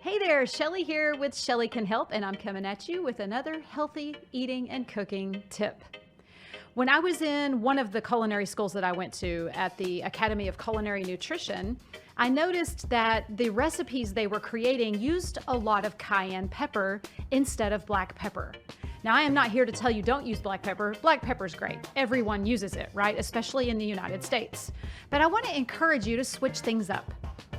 Hey there, Shelly here with Shelly Can Help, and I'm coming at you with another healthy eating and cooking tip. When I was in one of the culinary schools that I went to at the Academy of Culinary Nutrition, I noticed that the recipes they were creating used a lot of cayenne pepper instead of black pepper. Now, I am not here to tell you don't use black pepper. Black pepper's great. Everyone uses it, right? Especially in the United States. But I want to encourage you to switch things up.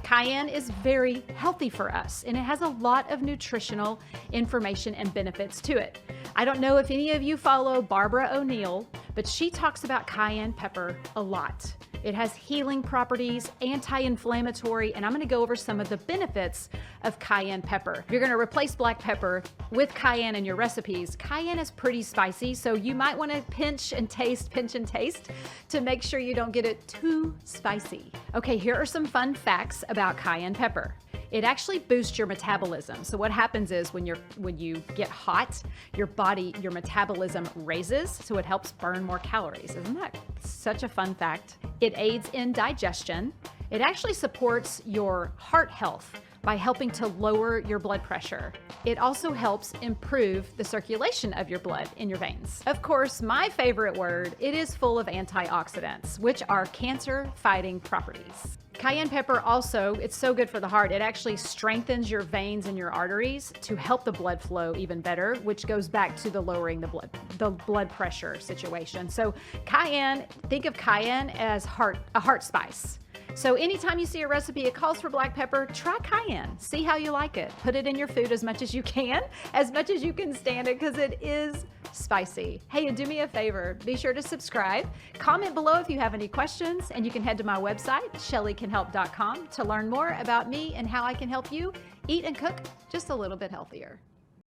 Cayenne is very healthy for us, and it has a lot of nutritional information and benefits to it. I don't know if any of you follow Barbara O'Neill, but she talks about cayenne pepper a lot. It has healing properties, anti-inflammatory, and I'm going to go over some of the benefits of cayenne pepper. If you're going to replace black pepper with cayenne in your recipes, cayenne is pretty spicy, so you might want to pinch and taste to make sure you don't get it too spicy. Okay, here are some fun facts about cayenne pepper. It actually boosts your metabolism. So what happens is when you get hot, your metabolism raises, so it helps burn more calories. Isn't that such a fun fact? It aids in digestion. It actually supports your heart health by helping to lower your blood pressure. It also helps improve the circulation of your blood in your veins. Of course, my favorite word, it is full of antioxidants, which are cancer-fighting properties. Cayenne pepper also, it's so good for the heart. It actually strengthens your veins and your arteries to help the blood flow even better, which goes back to the lowering the blood pressure situation. So cayenne, think of cayenne as a heart spice. So anytime you see a recipe, it calls for black pepper, try cayenne. See how you like it. Put it in your food as much as you can stand it, because it is spicy. Hey, and do me a favor, be sure to subscribe. Comment below if you have any questions, and you can head to my website, shellycanhelp.com, to learn more about me and how I can help you eat and cook just a little bit healthier.